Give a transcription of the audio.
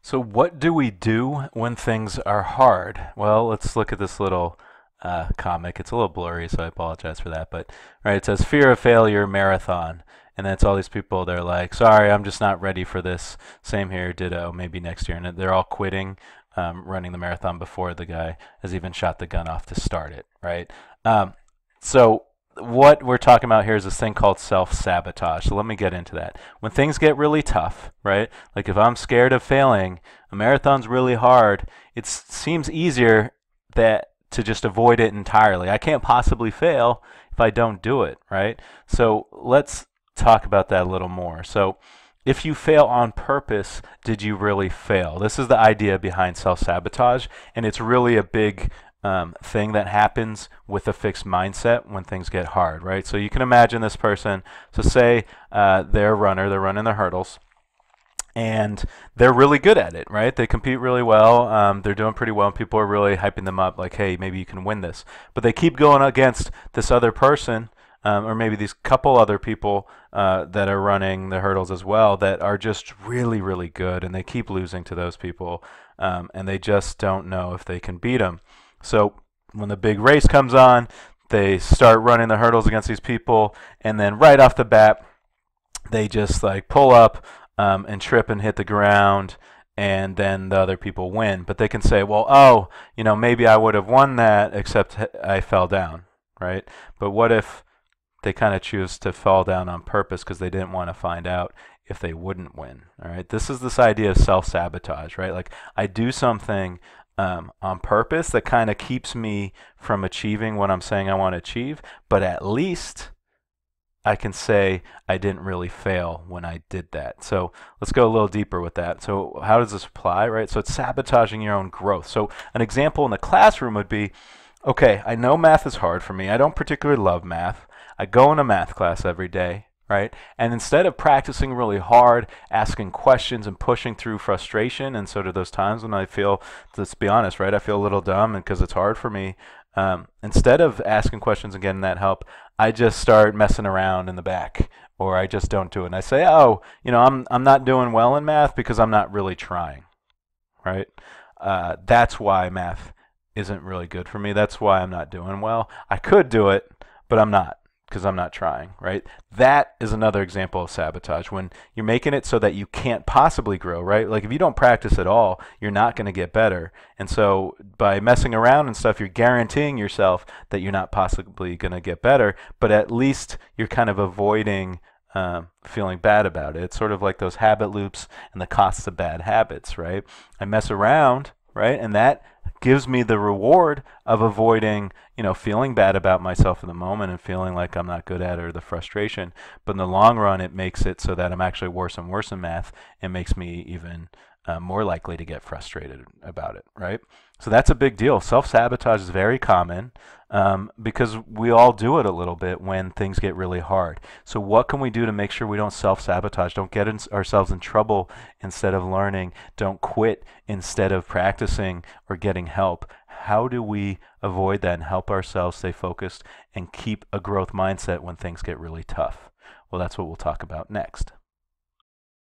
So what do we do when things are hard? Well, let's look at this little comic. It's a little blurry, so I apologize for that. But right, it says fear of failure marathon, and then it's all these people. They're like, "Sorry, I'm just not ready for this." Same here, ditto. Maybe next year, and they're all quitting running the marathon before the guy has even shot the gun off to start it. Right. So what we're talking about here is this thing called self-sabotage. So let me get into that. When things get really tough, right? Like if I'm scared of failing, a marathon's really hard. It seems easier that to just avoid it entirely. I can't possibly fail if I don't do it, right? So let's talk about that a little more. So if you fail on purpose, did you really fail? This is the idea behind self-sabotage, and it's really a big thing that happens with a fixed mindset when things get hard, right? So you can imagine this person, so say they're a runner, they're running the hurdles, and they're really good at it, right? They compete really well, they're doing pretty well, and people are really hyping them up, like, hey, maybe you can win this. But they keep going against this other person, or maybe these couple other people that are running the hurdles as well that are just really, really good, and they keep losing to those people, and they just don't know if they can beat them. So when the big race comes on, they start running the hurdles against these people, and then right off the bat, they just like pull up and trip and hit the ground, and then the other people win. But they can say, well, oh, maybe I would have won that, except I fell down, right? But what if they kind of choose to fall down on purpose because they didn't want to find out if they wouldn't win, all right? This is this idea of self-sabotage, right? Like I do something on purpose that kind of keeps me from achieving what I'm saying I want to achieve, but at least I can say I didn't really fail when I did that. So let's go a little deeper with that. So how does this apply, right? So it's sabotaging your own growth. So an example in the classroom would be, okay, I know math is hard for me. I don't particularly love math. I go in a math class every day, right? And instead of practicing really hard, asking questions and pushing through frustration, and so do those times when I feel, let's be honest, right? I feel a little dumb and because it's hard for me. Instead of asking questions and getting that help, I just start messing around in the back, or I just don't do it. And I say, oh, I'm not doing well in math because I'm not really trying, right? That's why math isn't really good for me. That's why I'm not doing well. I could do it, but I'm not, because I'm not trying, right? That is another example of sabotage, when you're making it so that you can't possibly grow, right? Like if you don't practice at all, you're not going to get better. And so by messing around and stuff, you're guaranteeing yourself that you're not possibly going to get better, but at least you're kind of avoiding feeling bad about it. It's sort of like those habit loops and the costs of bad habits, right? I mess around, right? And that gives me the reward of avoiding, feeling bad about myself in the moment and feeling like I'm not good at it, or the frustration. But in the long run, it makes it so that I'm actually worse and worse in math, and makes me even more likely to get frustrated about it, right? So that's a big deal. Self-sabotage is very common because we all do it a little bit when things get really hard. So what can we do to make sure we don't self-sabotage, don't get ourselves in trouble instead of learning, don't quit instead of practicing or getting help? How do we avoid that and help ourselves stay focused and keep a growth mindset when things get really tough? Well, that's what we'll talk about next.